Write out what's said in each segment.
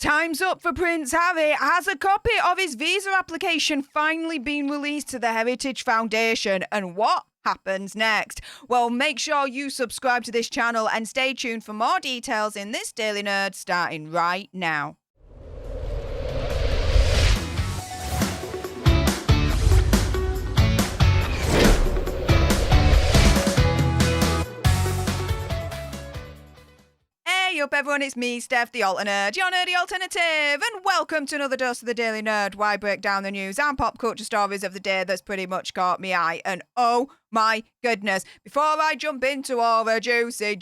Time's up for Prince Harry. Has a copy of his visa application finally been released to the Heritage Foundation? And what happens next? Well, make sure you subscribe to this channel and stay tuned for more details in this Daily Nerd starting right now. Hey up everyone, it's me, Stef The Alter Nerd, your nerdy alternative, and welcome to another dose of the Daily Nerd, where I break down the news and pop culture stories of the day that's pretty much caught me eye. And oh my goodness, before I jump into all the juicy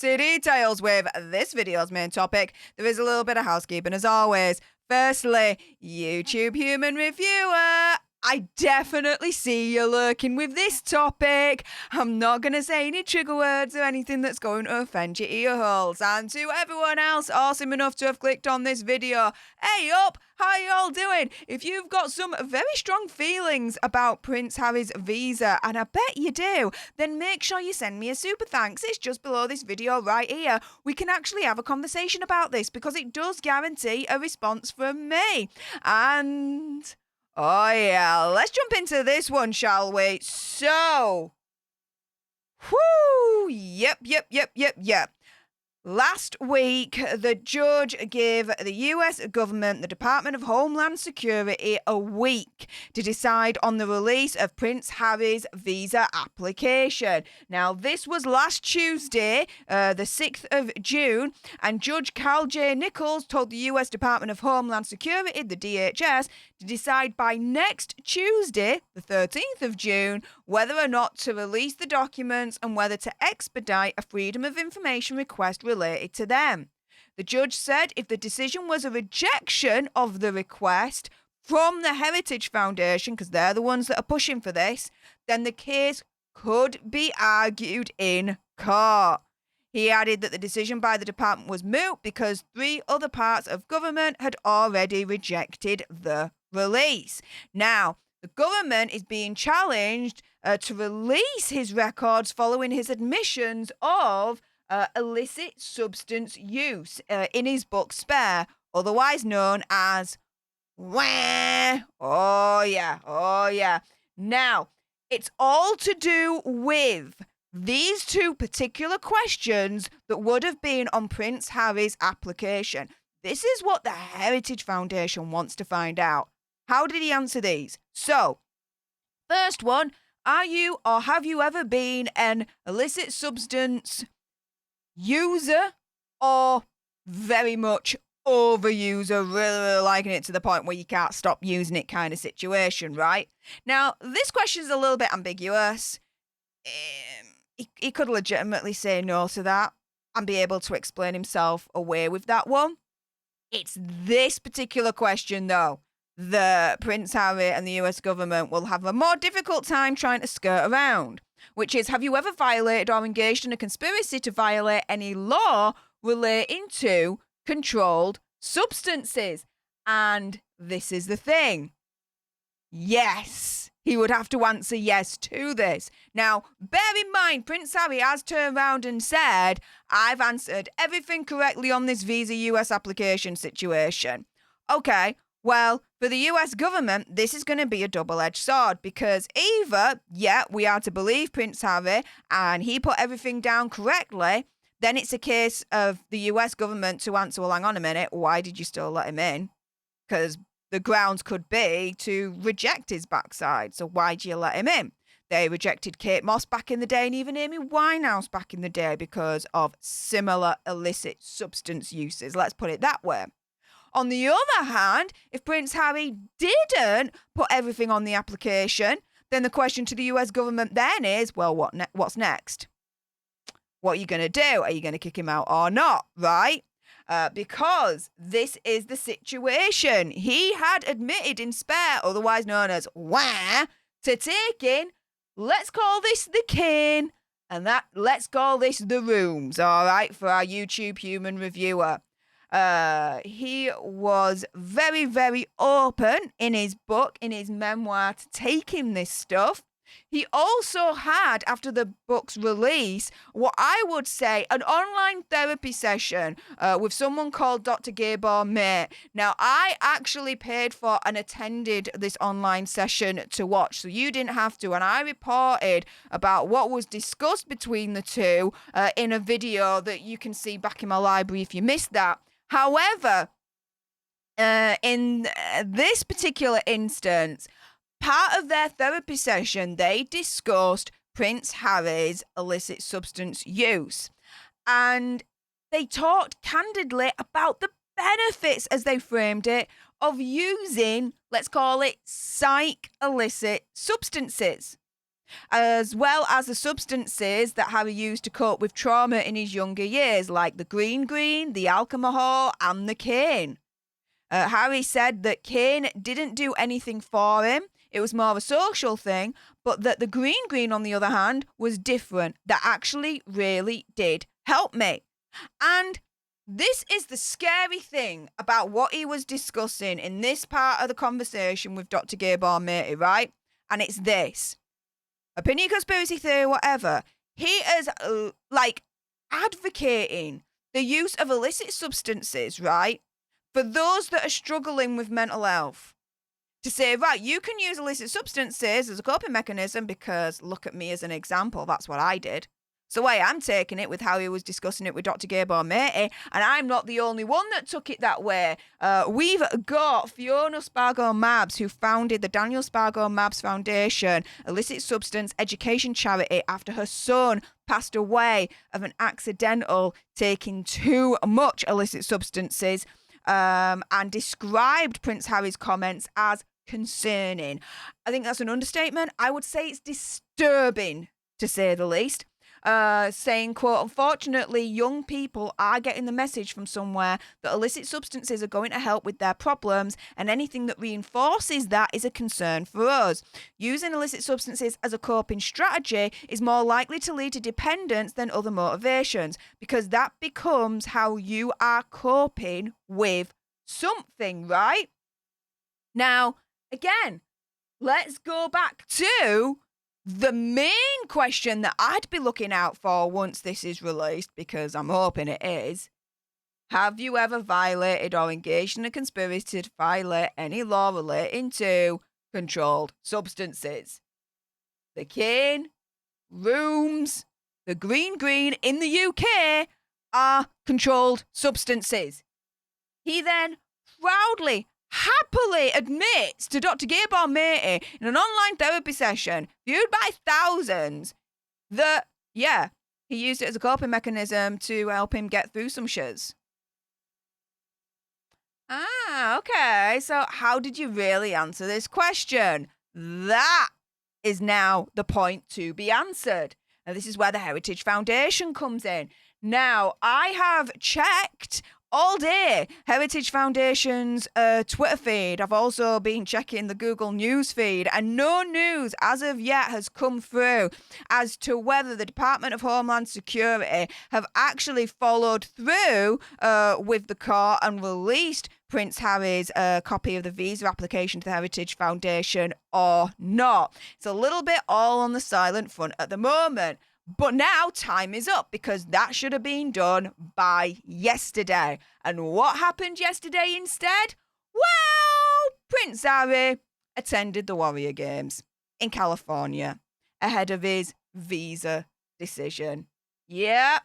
details with this video's main topic, there is a little bit of housekeeping as always. Firstly, YouTube human reviewer, I definitely see you lurking with this topic. I'm not going to say any trigger words or anything that's going to offend your ear holes. And to everyone else awesome enough to have clicked on this video, hey up, how y'all doing? If you've got some very strong feelings about Prince Harry's visa, and I bet you do, then make sure you send me a super thanks. It's just below this video right here. We can actually have a conversation about this because it does guarantee a response from me. And oh yeah, let's jump into this one, shall we? So, yep. Last week, the judge gave the US government, the Department of Homeland Security, a week to decide on the release of Prince Harry's visa application. Now, this was last Tuesday, the 6th of June, and Judge Carl J. Nichols told the US Department of Homeland Security, the DHS, to decide by next Tuesday, the 13th of June, whether or not to release the documents and whether to expedite a Freedom of Information request related to them. The judge said if the decision was a rejection of the request from the Heritage Foundation, because they're the ones that are pushing for this, then the case could be argued in court. He added that the decision by the department was moot because 3 other parts of government had already rejected the release. Now, the government is being challenged to release his records following his admissions of illicit substance use in his book Spare, otherwise known as Wah. Oh yeah. Now, it's all to do with these 2 particular questions that would have been on Prince Harry's application. This is what the Heritage Foundation wants to find out. How did he answer these? So, first one, are you or have you ever been an illicit substance user or very much overuser, really liking it to the point where you can't stop using it kind of situation, right? Now, this question is a little bit ambiguous. He could legitimately say no to that and be able to explain himself away with that one. It's this particular question, though, the Prince Harry and the US government will have a more difficult time trying to skirt around, which is, have you ever violated or engaged in a conspiracy to violate any law relating to controlled substances? And this is the thing. Yes, he would have to answer yes to this. Now, bear in mind, Prince Harry has turned around and said, I've answered everything correctly on this visa US application situation. Okay, well, for the US government, this is going to be a double-edged sword because either, we are to believe Prince Harry and he put everything down correctly, then it's a case of the US government to answer, well, hang on a minute, why did you still let him in? Because the grounds could be to reject his backside, so why'd you let him in? They rejected Kate Moss back in the day and even Amy Winehouse back in the day because of similar illicit substance uses, let's put it that way. On the other hand, if Prince Harry didn't put everything on the application, then the question to the US government then is, well, what's next? What are you going to do? Are you going to kick him out or not, right? Because this is the situation. He had admitted in Spare, otherwise known as Wah, to taking, let's call this the cane, and let's call this the rooms, all right, for our YouTube human reviewer. He was very, very open in his book, in his memoir, to taking this stuff. He also had, after the book's release, what I would say an online therapy session with someone called Dr. Gabor Mate. Now, I actually paid for and attended this online session to watch, so you didn't have to. And I reported about what was discussed between the two in a video that you can see back in my library if you missed that. However, in this particular instance, part of their therapy session, they discussed Prince Harry's illicit substance use. And they talked candidly about the benefits, as they framed it, of using, let's call it, psych illicit substances, as well as the substances that Harry used to cope with trauma in his younger years, like the green, the alcohol, and the cane. Harry said that cane didn't do anything for him. It was more of a social thing, but that the green, on the other hand, was different. That actually really did help me. And this is the scary thing about what he was discussing in this part of the conversation with Dr. Gabor Mate, right? And it's this. Opinion, conspiracy theory, whatever. He is, advocating the use of illicit substances, right? For those that are struggling with mental health. To say, right, you can use illicit substances as a coping mechanism because look at me as an example. That's what I did. So I am taking it with how he was discussing it with Dr. Gabor Mate, and I'm not the only one that took it that way. We've got Fiona Spargo-Mabs, who founded the Daniel Spargo-Mabs Foundation, illicit substance education charity, after her son passed away of an accidental taking too much illicit substances, and described Prince Harry's comments as concerning. I think that's an understatement. I would say it's disturbing, to say the least. Saying, quote, unfortunately, young people are getting the message from somewhere that illicit substances are going to help with their problems, and anything that reinforces that is a concern for us. Using illicit substances as a coping strategy is more likely to lead to dependence than other motivations, because that becomes how you are coping with something, right? Now, again, let's go back to the main question that I'd be looking out for once this is released, because I'm hoping it is. Have you ever violated or engaged in a conspiracy to violate any law relating to controlled substances? The cane, rooms, the green in the UK are controlled substances. He then proudly, happily admits to Dr. Gabor Mate in an online therapy session viewed by thousands that, yeah, he used it as a coping mechanism to help him get through some shiz. Okay. So how did you really answer this question? That is now the point to be answered. Now, this is where the Heritage Foundation comes in. Now, I have checked all day Heritage Foundation's Twitter feed. I've also been checking the Google News feed, and no news as of yet has come through as to whether the Department of Homeland Security have actually followed through with the court and released Prince Harry's copy of the visa application to the Heritage Foundation or not. It's a little bit all on the silent front at the moment. But now time is up, because that should have been done by yesterday. And what happened yesterday instead? Well, Prince Harry attended the Warrior Games in California ahead of his visa decision. Yeah,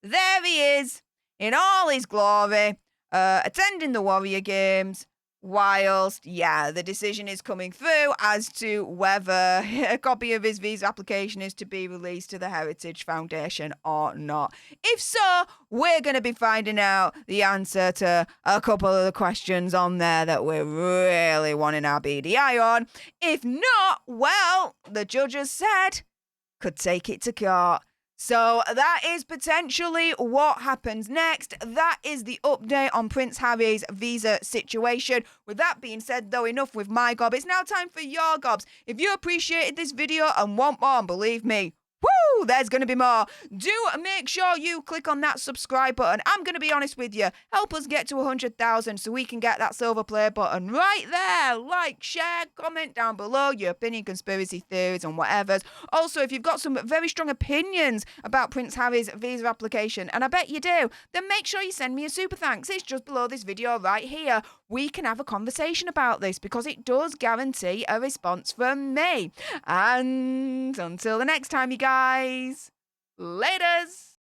there he is in all his glory, attending the Warrior Games, whilst, the decision is coming through as to whether a copy of his visa application is to be released to the Heritage Foundation or not. If so, we're going to be finding out the answer to a couple of the questions on there that we're really wanting our BDI on. If not, well, the judge has said, could take it to court. So that is potentially what happens next. That is the update on Prince Harry's visa situation. With that being said, though, enough with my gob. It's now time for your gobs. If you appreciated this video and want more, believe me, Woo! There's going to be more. Do make sure you click on that subscribe button. I'm going to be honest with you. Help us get to 100,000 so we can get that silver play button right there. Like, share, comment down below your opinion, conspiracy theories and whatevers. Also, if you've got some very strong opinions about Prince Harry's visa application, and I bet you do, then make sure you send me a super thanks. It's just below this video right here. We can have a conversation about this because it does guarantee a response from me. And until the next time, you guys, laters!